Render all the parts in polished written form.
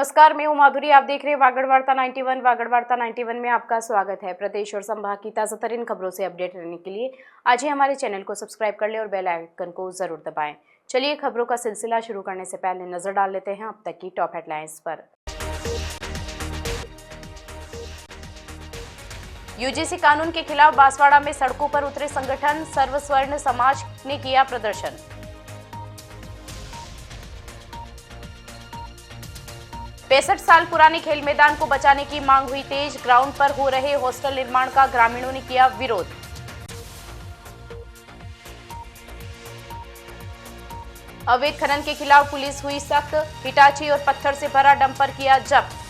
नमस्कार, मैं हूं माधुरी। आप देख रहे हैं वागड़ वार्ता 91। वागड़ वार्ता 91 में आपका स्वागत है। प्रदेश और संभाग की ताजा तरीन खबरों से अपडेट रहने के लिए आज ही हमारे चैनल को सब्सक्राइब कर लें और बेल आइकन को जरूर दबाएं। चलिए खबरों का सिलसिला शुरू करने से पहले नजर डाल लेते हैं अब तक की टॉप हेडलाइंस पर। यूजीसी कानून के खिलाफ बांसवाड़ा में सड़कों पर उतरे संगठन, सर्व स्वर्ण समाज ने किया प्रदर्शन। पैंसठ साल पुराने खेल मैदान को बचाने की मांग हुई तेज, ग्राउंड पर हो रहे हॉस्टल निर्माण का ग्रामीणों ने किया विरोध। अवैध खनन के खिलाफ पुलिस हुई सख्त, हिटाची और पत्थर से भरा डंपर किया जब्त।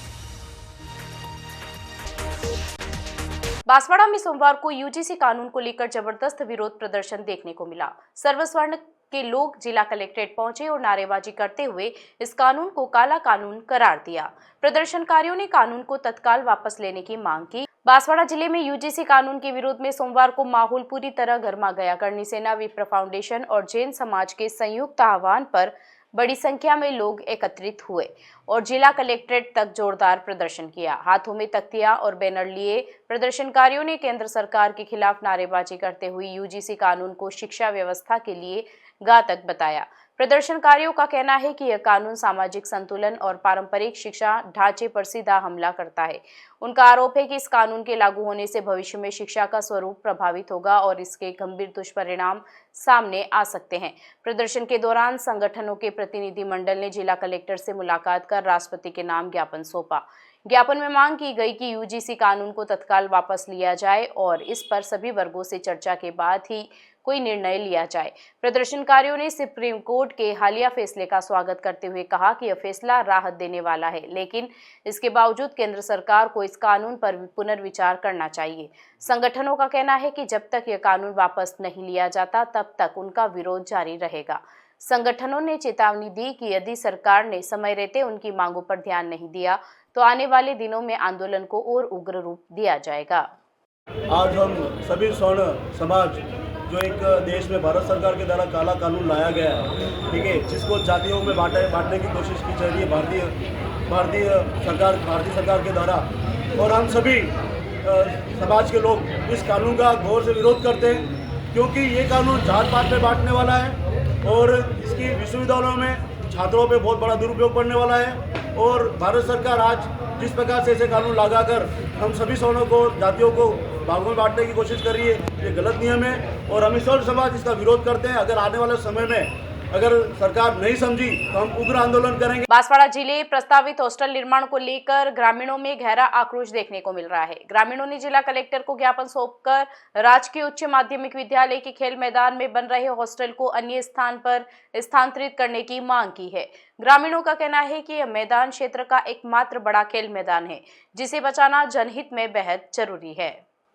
बांसवाड़ा में सोमवार को यूजीसी कानून को लेकर जबरदस्त विरोध प्रदर्शन देखने को मिला। सर्वस्वर्ण के लोग जिला कलेक्ट्रेट पहुंचे और नारेबाजी करते हुए इस कानून को काला कानून करार दिया। प्रदर्शनकारियों ने कानून को तत्काल वापस लेने की मांग की। बांसवाड़ा जिले में यूजीसी कानून के विरोध में सोमवार को माहौल पूरी तरह गरमा गया। करणी सेना, विप्र फाउंडेशन और जैन समाज के संयुक्त आह्वान पर बड़ी संख्या में लोग एकत्रित हुए और जिला कलेक्ट्रेट तक जोरदार प्रदर्शन किया। हाथों में तख्तियां और बैनर लिए प्रदर्शनकारियों ने केंद्र सरकार के खिलाफ नारेबाजी करते हुए यूजीसी कानून को शिक्षा व्यवस्था के लिए घातक बताया। प्रदर्शनकारियों का कहना है कि यह कानून सामाजिक संतुलन और पारंपरिक शिक्षा ढांचे पर सीधा हमला करता है। उनका आरोप है कि इस कानून के लागू होने से भविष्य में शिक्षा का स्वरूप प्रभावित होगा और इसके गंभीर दुष्परिणाम सामने आ सकते हैं। प्रदर्शन के दौरान संगठनों के प्रतिनिधिमंडल ने जिला कलेक्टर से मुलाकात कर राष्ट्रपति के नाम ज्ञापन सौंपा। ज्ञापन में मांग की गई कि यूजीसी कानून को तत्काल वापस लिया जाए और इस पर सभी वर्गों से चर्चा के बाद ही कोई निर्णय लिया जाए। प्रदर्शनकारियों ने सुप्रीम कोर्ट के हालिया फैसले का स्वागत करते हुए कहा कि यह फैसला राहत देने वाला है, लेकिन इसके बावजूद केंद्र सरकार को इस कानून पर पुनर्विचार करना चाहिए। संगठनों का कहना है कि जब तक यह कानून वापस नहीं लिया जाता तब तक उनका विरोध जारी रहेगा। संगठनों ने चेतावनी दी कि यदि सरकार ने समय रहते उनकी मांगों पर ध्यान नहीं दिया तो आने वाले दिनों में आंदोलन को और उग्र रूप दिया जाएगा। आज हम सभी स्वर्ण समाज जो एक देश में भारत सरकार के द्वारा काला कानून लाया गया है, ठीक है, जिसको जातियों में बांटने की कोशिश की जा रही है भारतीय सरकार के द्वारा, और हम सभी समाज के लोग इस कानून का गौर से विरोध करते हैं, क्योंकि ये कानून जात पात में बांटने वाला है और इसकी विश्वविद्यालयों में छात्रों पे बहुत बड़ा दुरुपयोग पड़ने वाला है। और भारत सरकार आज जिस प्रकार से ऐसे कानून लगाकर हम सभी सवर्णों को, जातियों को भागों में बांटने की कोशिश कर रही है, ये गलत नियम है और हम स्वर्ण समाज इसका विरोध करते हैं। अगर आने वाले समय में अगर सरकार नहीं समझी तो हम उग्र आंदोलन करेंगे। बांसवाड़ा जिले प्रस्तावित हॉस्टल निर्माण को लेकर ग्रामीणों में गहरा आक्रोश देखने को मिल रहा है। ग्रामीणों ने जिला कलेक्टर को ज्ञापन सौंपकर राजकीय उच्च माध्यमिक विद्यालय के खेल मैदान में बन रहे हॉस्टल को अन्य स्थान पर स्थानांतरित करने की मांग की है। ग्रामीणों का कहना है कि यह मैदान क्षेत्र का एकमात्र बड़ा खेल मैदान है, जिसे बचाना जनहित में बेहद जरूरी है।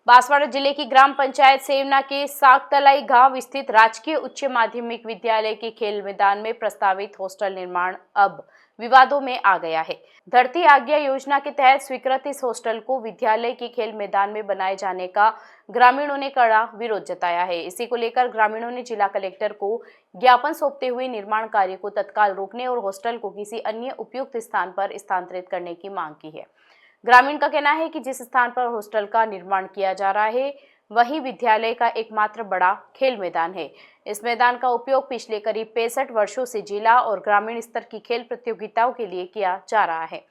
बांसवाड़ा जिले की ग्राम पंचायत सेवना के सागतलाई गांव स्थित राजकीय उच्च माध्यमिक विद्यालय के खेल मैदान में प्रस्तावित हॉस्टल निर्माण अब विवादों में आ गया है। धरती आज्ञा योजना के तहत स्वीकृत इस हॉस्टल को विद्यालय के खेल मैदान में बनाए जाने का ग्रामीणों ने कड़ा विरोध जताया है। इसी को लेकर ग्रामीणों ने जिला कलेक्टर को ज्ञापन सौंपते हुए निर्माण कार्य को तत्काल रोकने और हॉस्टल को किसी अन्य उपयुक्त स्थान पर स्थानांतरित करने की मांग की है। ग्रामीण का कहना है कि जिस स्थान पर हॉस्टल का निर्माण किया जा रहा है वही विद्यालय का एकमात्र बड़ा खेल मैदान है। इस मैदान का उपयोग पिछले करीब 65 वर्षों से जिला और ग्रामीण स्तर की खेल प्रतियोगिताओं के लिए किया जा रहा है।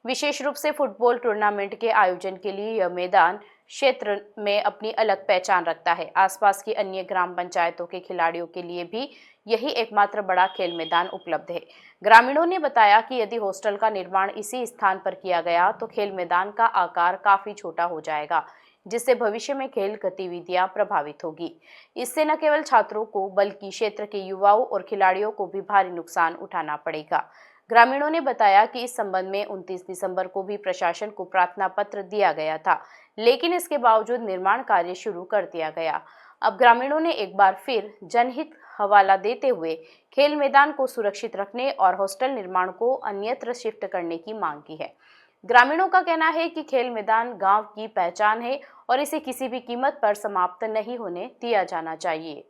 विशेष रूप से फुटबॉल टूर्नामेंट के आयोजन के लिए यह मैदान क्षेत्र में अपनी अलग पहचान रखता है। आसपास की अन्य ग्राम पंचायतों के खिलाड़ियों के लिए भी यही एकमात्र बड़ा खेल मैदान उपलब्ध है। ग्रामीणों ने बताया कि यदि हॉस्टल का निर्माण इसी स्थान पर किया गया तो खेल मैदान का आकार काफी छोटा हो जाएगा, जिससे भविष्य में खेल गतिविधियां प्रभावित होगी। इससे न केवल छात्रों को बल्कि क्षेत्र के युवाओं और खिलाड़ियों को भी भारी नुकसान उठाना पड़ेगा। ग्रामीणों ने बताया कि इस संबंध में 29 दिसंबर को भी प्रशासन को प्रार्थना पत्र दिया गया था, लेकिन इसके बावजूद निर्माण कार्य शुरू कर दिया गया। अब ग्रामीणों ने एक बार फिर जनहित हवाला देते हुए खेल मैदान को सुरक्षित रखने और हॉस्टल निर्माण को अन्यत्र शिफ्ट करने की मांग की है। ग्रामीणों का कहना है कि खेल मैदान गांव की पहचान है और इसे किसी भी कीमत पर समाप्त नहीं होने दिया जाना चाहिए।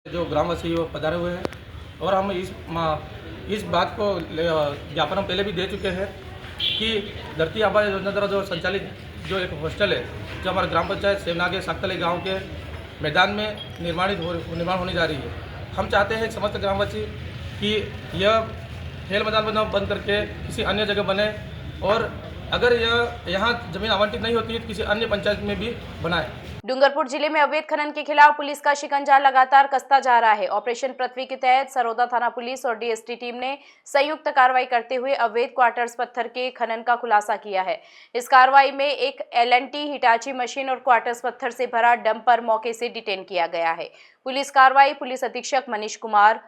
जो ग्रामवासी वो पधारे हुए हैं और हम इस बात को ज्ञापन हम पहले भी दे चुके हैं कि धरती आबा योजना द्वारा जो संचालित जो एक हॉस्टल है, जो हमारे ग्राम पंचायत सेवनागे साकतली गांव के मैदान में निर्माण होने जा रही है। हम चाहते हैं समस्त ग्रामवासी कि यह खेल मैदान बंद करके किसी अन्य जगह बने, और अगर यह यहाँ जमीन आवंटित नहीं होती है तो किसी अन्य पंचायत में भी बनाए। डूंगरपुर जिले में अवैध खनन के खिलाफ पुलिस का शिकंजा लगातार कसता जा रहा है। ऑपरेशन पृथ्वी के तहत सरोदा थाना पुलिस और डीएसटी टीम ने संयुक्त कार्रवाई करते हुए अवैध क्वार्टर्स पत्थर के खनन का खुलासा किया है। इस कार्रवाई में एक एलएनटी हिटाची मशीन और क्वार्टर्स पत्थर से भरा डंपर मौके से डिटेन किया गया है। पुलिस कार्रवाई पुलिस अधीक्षक मनीष कुमार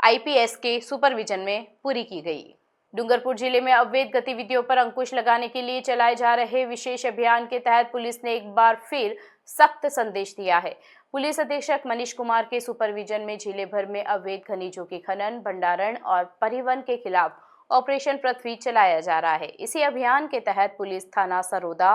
आईपीएस के सुपरविजन में पूरी की गई। डूंगरपुर जिले में अवैध गतिविधियों पर अंकुश लगाने के लिए चलाए जा रहे विशेष अभियान के तहत पुलिस ने एक बार फिर सख्त संदेश दिया है। पुलिस अधीक्षक मनीष कुमार के सुपरविजन में जिले भर में अवैध खनिजों के खनन, भंडारण और परिवहन के खिलाफ ऑपरेशन पृथ्वी चलाया जा रहा है। इसी अभियान के तहत पुलिस थाना सरोदा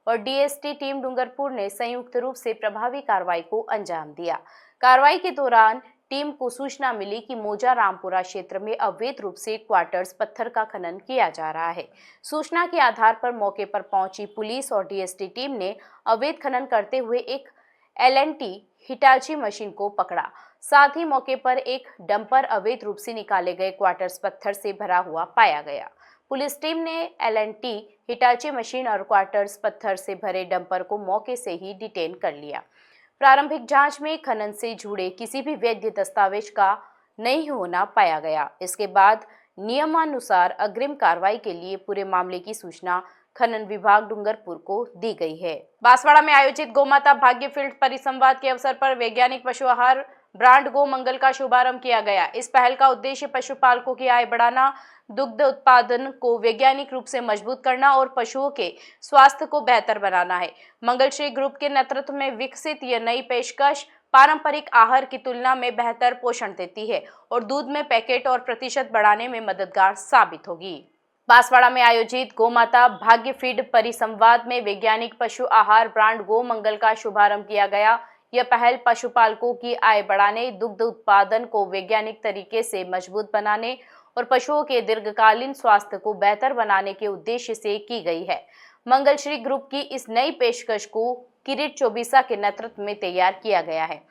और डीएसटी टीम डूंगरपुर ने संयुक्त रूप से प्रभावी कार्रवाई को अंजाम दिया। कार्रवाई के दौरान टीम को सूचना मिली कि मोजा रामपुरा क्षेत्र में अवैध रूप से क्वार्टर्स पत्थर का खनन किया जा रहा है। सूचना के आधार पर मौके पर पहुंची पुलिस और डीएसटी टीम ने अवैध खनन करते हुए एक एलएनटी हिटाची मशीन को पकड़ा। साथ ही मौके पर एक डंपर अवैध रूप से निकाले गए क्वार्टर्स पत्थर से भरा हुआ पाया गया। पुलिस टीम ने एलएनटी हिटाची मशीन और क्वार्टर्स पत्थर से भरे डंपर को मौके से ही डिटेन कर लिया। प्रारंभिक जांच में खनन से जुड़े किसी भी वैध दस्तावेज का नहीं होना पाया गया। इसके बाद नियमानुसार अग्रिम कार्रवाई के लिए पूरे मामले की सूचना खनन विभाग डूंगरपुर को दी गई है। बांसवाड़ा में आयोजित गोमाता भाग्य फील्ड परिसंवाद के अवसर पर वैज्ञानिक पशु आहार ब्रांड गो मंगल का शुभारंभ किया गया। इस पहल का उद्देश्य पशुपालकों की आय बढ़ाना, दुग्ध उत्पादन को वैज्ञानिक रूप से मजबूत करना और पशुओं के स्वास्थ्य को बेहतर बनाना है। मंगलश्री ग्रुप के नेतृत्व में विकसित यह नई पेशकश पारंपरिक आहार की तुलना में बेहतर पोषण देती है और दूध में पैकेट और प्रतिशत बढ़ाने में मददगार साबित होगी। बांसवाड़ा में आयोजित गोमाता भाग्य फीड परिसंवाद में वैज्ञानिक पशु आहार ब्रांड गो मंगल का शुभारंभ किया गया। यह पहल पशुपालकों की आय बढ़ाने, दुग्ध उत्पादन को वैज्ञानिक तरीके से मजबूत बनाने और पशुओं के दीर्घकालीन स्वास्थ्य को बेहतर बनाने के उद्देश्य से की गई है। मंगलश्री ग्रुप की इस नई पेशकश को किरीट चौबीसा के नेतृत्व में तैयार किया गया है।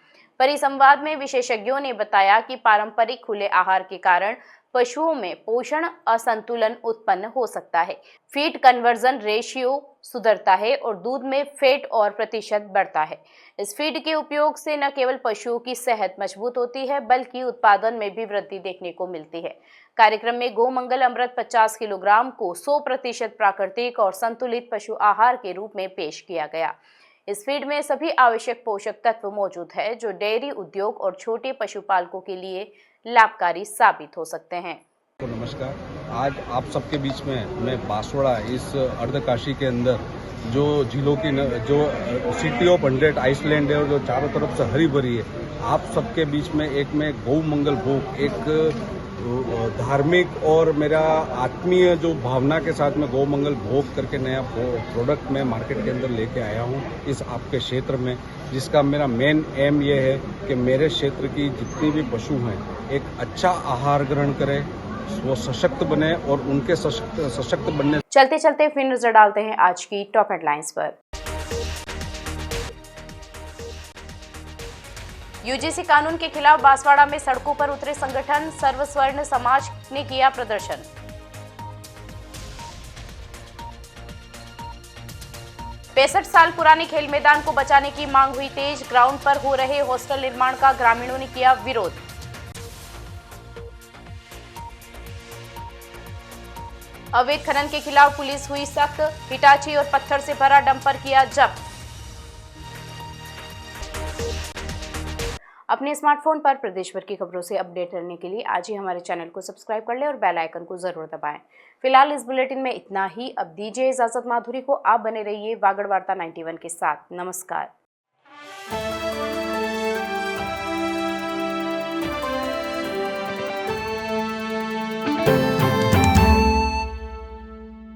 परिसंवाद में विशेषज्ञों ने बताया कि पारंपरिक खुले आहार के कारण पशुओं में पोषण असंतुलन उत्पन्न हो सकता है, फीड कन्वर्जन रेशियो सुधरता है और दूध में फैट और प्रतिशत बढ़ता है। इस फीड के उपयोग से न केवल पशुओं की सेहत मजबूत होती है बल्कि उत्पादन में भी वृद्धि देखने को मिलती है। कार्यक्रम में गो मंगल अमृत 50 किलोग्राम को 100% प्राकृतिक और संतुलित पशु आहार के रूप में पेश किया गया। इस फीड में सभी आवश्यक पोषक तत्व मौजूद है जो डेयरी उद्योग और छोटे पशुपालकों के लिए लाभकारी साबित हो सकते हैं। तो नमस्कार, आज आप सबके बीच में मैं बांसवाड़ा इस अर्धकाशी के अंदर जो झीलों की जो सिटी ऑफ 100 आइसलैंड है और जो चारों तरफ से हरी भरी है, आप सबके बीच में एक मैं गौ मंगल भोग, एक धार्मिक और मेरा आत्मीय जो भावना के साथ में गौ मंगल भोग करके नया प्रोडक्ट मैं मार्केट के अंदर लेके आया हूँ इस आपके क्षेत्र में, जिसका मेरा मेन एम ये है कि मेरे क्षेत्र की जितनी भी पशु हैं एक अच्छा आहार ग्रहण करें, वो सशक्त बने और उनके सशक्त बनने। चलते चलते फिर नजर डालते हैं आज की टॉप हेडलाइंस पर। यूजीसी कानून के खिलाफ बांसवाड़ा में सड़कों पर उतरे संगठन सर्वस्वर्ण समाज ने किया प्रदर्शन। पैंसठ साल पुराने खेल मैदान को बचाने की मांग हुई तेज, ग्राउंड पर हो रहे हॉस्टल निर्माण का ग्रामीणों ने किया विरोध। अवैध खनन के खिलाफ पुलिस हुई सख्त, हिटाची और पत्थर से भरा डंपर किया जब्त। अपने स्मार्टफोन पर प्रदेश भर की खबरों से अपडेट रहने के लिए आज ही हमारे चैनल को सब्सक्राइब कर लें और बेल आइकन को जरूर दबाएं। फिलहाल इस बुलेटिन में इतना ही। अब दीजिए इजाजत माधुरी को। आप बने रहिए वागड़ वार्ता 91 के साथ। नमस्कार।